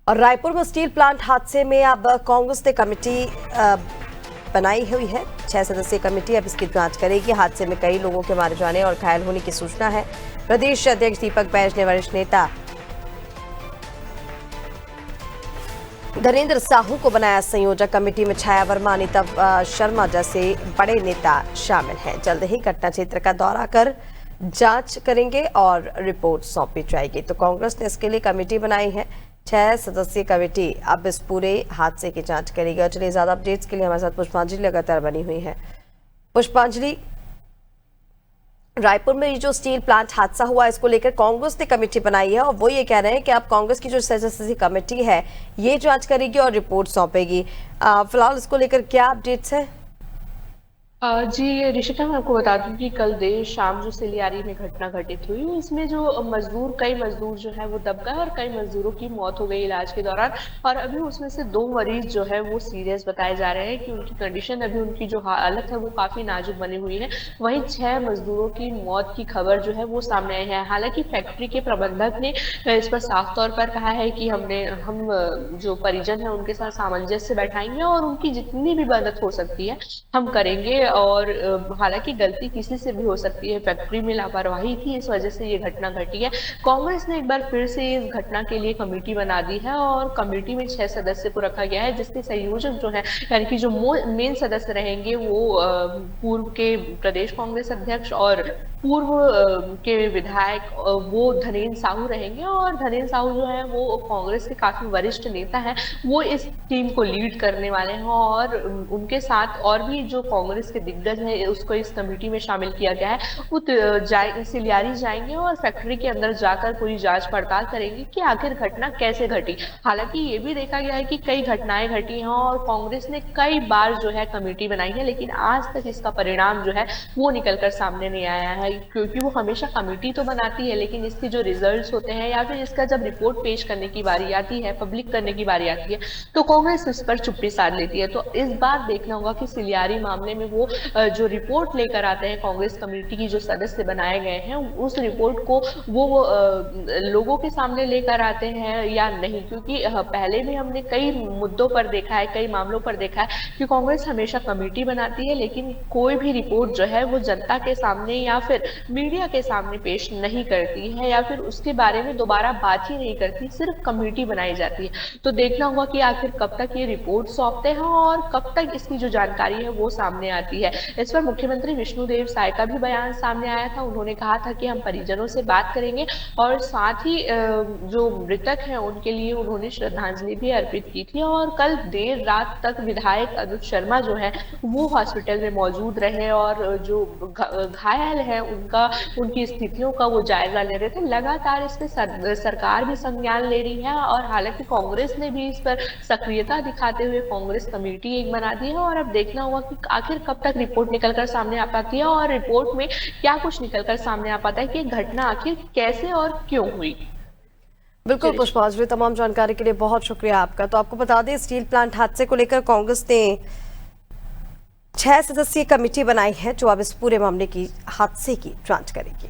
और रायपुर में steel plant हादसे में अब कांग्रेस ने कमेटी बनाई हुई है। 6 सदस्यीय कमेटी अब इसकी जांच करेगी। हादसे में कई लोगों के मारे जाने और घायल होने की सूचना है। प्रदेश अध्यक्ष दीपक बैज ने वरिष्ठ नेता धनेंद्र साहू को बनाया संयोजक। कमेटी में छाया वर्मा, अनिता शर्मा जैसे बड़े नेता शामिल हैं। जल्द ही घटना क्षेत्र का दौरा कर जांच करेंगे और रिपोर्ट सौंपी जाएगी। तो कांग्रेस ने इसके लिए कमेटी बनाई है। 6 सदस्यीय कमेटी अब इस पूरे हादसे की जांच करेगी। और चलिए ज्यादा अपडेट्स के लिए हमारे साथ पुष्पांजलि लगातार बनी हुई है। पुष्पांजलि, रायपुर में ये जो स्टील प्लांट हादसा हुआ, इसको लेकर कांग्रेस ने कमेटी बनाई है और वो ये कह रहे हैं कि अब कांग्रेस की जो सदस्यीय कमेटी है ये जांच करेगी और रिपोर्ट सौंपेगी। फिलहाल इसको लेकर क्या अपडेट्स है? जी ऋषिका, मैं आपको बता दूं कि कल देर शाम जो सिलियारी में घटना घटित हुई, इसमें जो कई मजदूर जो है वो दब गए और कई मजदूरों की मौत हो गई इलाज के दौरान। और अभी उसमें से 2 मरीज जो है वो सीरियस बताए जा रहे हैं कि उनकी कंडीशन, अभी उनकी जो हालत है वो काफी नाजुक बनी हुई है। वहीं 6 मजदूरों की मौत की खबर जो है वो सामने आई है। हालांकि फैक्ट्री के प्रबंधक ने इस पर साफ तौर पर कहा है कि हम जो परिजन है उनके साथ सामंजस्य बैठाएंगे और उनकी जितनी भी मदद हो सकती है हम करेंगे। और हालांकि गलती किसी से भी हो सकती है, फैक्ट्री में लापरवाही थी, इस वजह से ये घटना घटी है। कांग्रेस ने एक बार फिर से इस घटना के लिए कमेटी बना दी है और कमेटी में 6 सदस्य को रखा गया है, जिसके संयोजक जो है यानी कि जो मेन सदस्य रहेंगे वो पूर्व के प्रदेश कांग्रेस अध्यक्ष और पूर्व के विधायक वो धनेंद्र साहू रहेंगे। और धनेंद्र साहू जो है वो कांग्रेस के काफी वरिष्ठ नेता हैं, वो इस टीम को लीड करने वाले हैं। और उनके साथ और भी जो कांग्रेस के दिग्गज है उसको इस कमेटी में शामिल किया गया है। वो सिलियारी जाएंगे और फैक्ट्री के अंदर जाकर पूरी जांच पड़ताल करेंगे कि आखिर घटना कैसे घटी। हालांकि ये भी देखा गया है कि कई घटनाएं घटी हैं और कांग्रेस ने कई बार जो है कमेटी बनाई है, लेकिन आज तक इसका परिणाम जो है वो निकलकर सामने नहीं आया है। क्योंकि वो हमेशा कमेटी तो बनाती है, लेकिन इसके जो रिजल्ट्स होते हैं या फिर इसका जब रिपोर्ट पेश करने की बारी आती है, पब्लिक करने की बारी आती है, तो कांग्रेस इस पर चुप्पी साध लेती है। तो इस बार देखना होगा कि सिलियारी मामले में वो जो रिपोर्ट लेकर आते हैं कांग्रेस कमेटी की जो सदस्य बनाए गए हैं, उस रिपोर्ट को वो लोगों के सामने लेकर आते हैं या नहीं। क्योंकि पहले भी हमने कई मुद्दों पर देखा है, कई मामलों पर देखा है कि कांग्रेस हमेशा कमेटी बनाती है, लेकिन कोई भी रिपोर्ट जो है वो जनता के सामने या फिर मीडिया के सामने पेश नहीं करती है या फिर उसके बारे में दोबारा बात ही नहीं करती, सिर्फ कमेटी बनाई जाती है। तो देखना होगा कि आखिर कब तक ये रिपोर्ट सौंपते हैं और कब तक इसकी जो जानकारी है वो सामने आती है। इस पर मुख्यमंत्री विष्णुदेव साय का भी बयान सामने आया था। उन्होंने कहा था कि हम परिजनों से बात करेंगे और साथ ही जो मृतक हैं उनके लिए उन्होंने श्रद्धांजलि भी अर्पित की थी। और कल देर रात तक विधायक अनिता शर्मा जो है वो हॉस्पिटल में मौजूद रहे और जो घायल है उनकी स्थितियों का वो जायजा ले रहे थे। लगातार इस पे सरकार भी संज्ञान ले रही है और हालांकि कांग्रेस ने भी इस पर सक्रियता दिखाते हुए कांग्रेस कमेटी एक बना दी है। और अब देखना होगा कि आखिर कब तक रिपोर्ट निकलकर सामने आ पाती है और रिपोर्ट में क्या कुछ निकलकर सामने आ पाता है कि घटना आखिर कैसे और क्यों हुई। बिल्कुल पुष्पांजलि, तमाम जानकारी के लिए बहुत शुक्रिया आपका। तो आपको बता दें, स्टील प्लांट हादसे को लेकर कांग्रेस ने 6 सदस्यीय कमेटी बनाई है जो अब इस पूरे मामले की हादसे की जांच करेगी।